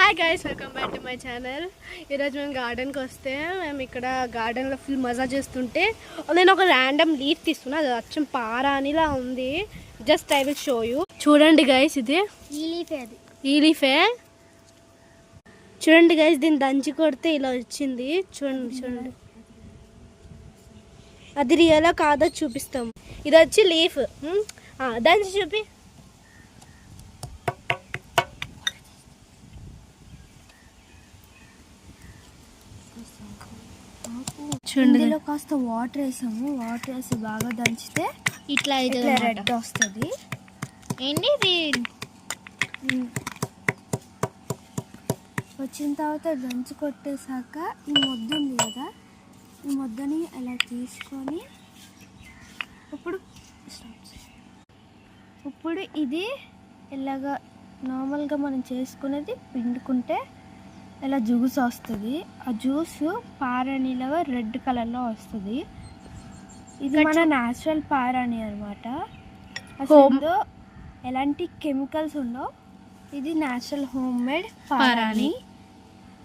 Hi guys, welcome back to my channel. ఈరోజు మేము గార్డెన్కి వస్తే మేము ఇక్కడ గార్డెన్లో ఫుల్ మజా చేస్తుంటే నేను ఒక ర్యాండమ్ లీఫ్ తీసుకున్నా. అది అచ్చం పారానిలా ఉంది. Just I will show you. చూడండి గైస్, ఇది ఈ లీఫే. చూడండి గైస్, దీన్ని దంచి కొడితే ఇలా వచ్చింది. చూడండి అది రియలా కాదో చూపిస్తాం. ఇది వచ్చి లీఫ్. దంచి చూపి. ఇందులో కాస్త వాటర్ వేసాము. వాటర్ వేసి బాగా దంచితే ఇట్లా రెడ్ వస్తుంది. ఏంటి ఇది వచ్చిన తర్వాత దంచి కొట్టేశాక ఈ మొద్దు ఉంది కదా, ఈ మొద్దని అలా తీసుకొని ఇప్పుడు ఇది ఇలాగా నార్మల్గా మనం చేసుకునేది పిండుకుంటే ఇలా జ్యూస్ వస్తుంది. ఆ జ్యూస్ పారాణిలాగా రెడ్ కలర్లో వస్తుంది. ఇది మన న్యాచురల్ పారాణి అనమాట. అసలు ఎలాంటి కెమికల్స్ ఉండవు. ఇది న్యాచురల్ హోమ్ మేడ్ పారాణి.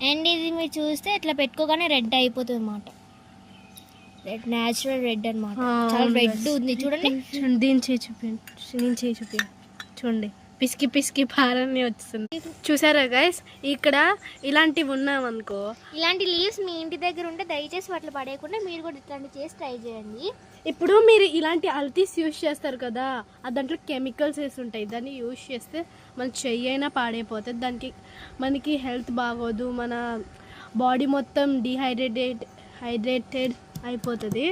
అండ్ ఇది మీరు చూస్తే ఇట్లా పెట్టుకోగానే రెడ్ అయిపోతుంది అనమాట. రెడ్ న్యాచురల్ రెడ్ అనమాట. చాలా రెడ్ ఉంది చూడండి. దీని చేయి చూపి. చూడండి, పిసికి పిసికి పారాన్ని వస్తుంది. చూసారా గైస్, ఇక్కడ ఇలాంటివి ఉన్నామనుకో, ఇలాంటి లీవ్స్ మీ ఇంటి దగ్గర ఉంటే దయచేసి వాటిలో పడేయకుండా మీరు కూడా ఇట్లాంటివి చేసి ట్రై చేయండి. ఇప్పుడు మీరు ఇలాంటి అల్తీస్ యూజ్ చేస్తారు కదా, దాంట్లో కెమికల్స్ వేసి ఉంటాయి. దాన్ని యూజ్ చేస్తే మన చెయ్యి అయినా పాడైపోతుంది. దానికి మనకి హెల్త్ బాగోదు. మన బాడీ మొత్తం హైడ్రేటెడ్ అయిపోతుంది.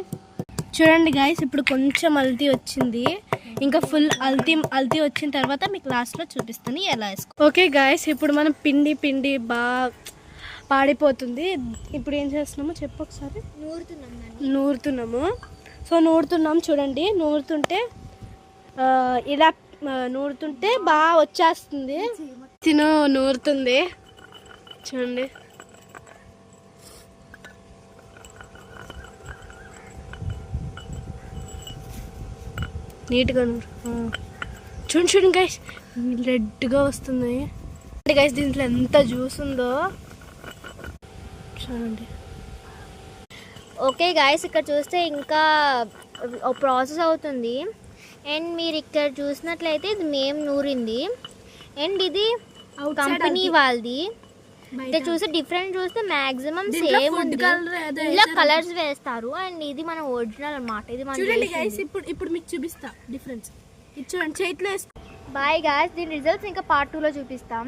చూడండి గైస్, ఇప్పుడు కొంచెం అల్తీ వచ్చింది. ఇంకా ఫుల్ అల్తీ వచ్చిన తర్వాత మీకు లాస్ట్లో చూపిస్తాను ఎలా వేసుకో. ఓకే గైస్, ఇప్పుడు మనం పిండి బాగా పాడిపోతుంది. ఇప్పుడు ఏం చేస్తున్నామో చెప్పు ఒకసారి. నూరుతున్నాము. సో నూరుతున్నాం. చూడండి, నూరుతుంటే ఇలా నూరుతుంటే బాగా వచ్చేస్తుంది. నూరుతుంది చూడండి. నీట్గా చూడండి గైస్, రెడ్గా వస్తుంది గైస్. దీంట్లో ఎంత జ్యూస్ ఉందో చూడండి. ఓకే గాయస్, ఇక్కడ చూస్తే ఇంకా ప్రాసెస్ అవుతుంది. అండ్ మీరు ఇక్కడ చూసినట్లయితే ఇది మేము నూరింది. అండ్ ఇది కంపెనీ వాళ్ళది. ఇక్కడ చూస్తే డిఫరెంట్ చూస్తే మ్యాక్సిమం సేమ్ ఉంది. ఇలా కలర్స్ వేస్తారు. అండ్ ఇది మన ఒరిజినల్ అన్నమాట. ఇది ఇప్పుడు మీకు చూపిస్తా డిఫరెన్స్. చూడండి చేతిలో. బాయ్ గాయ్స్, దీని రిజల్ట్స్ ఇంకా పార్ట్ 2లో చూపిస్తాం.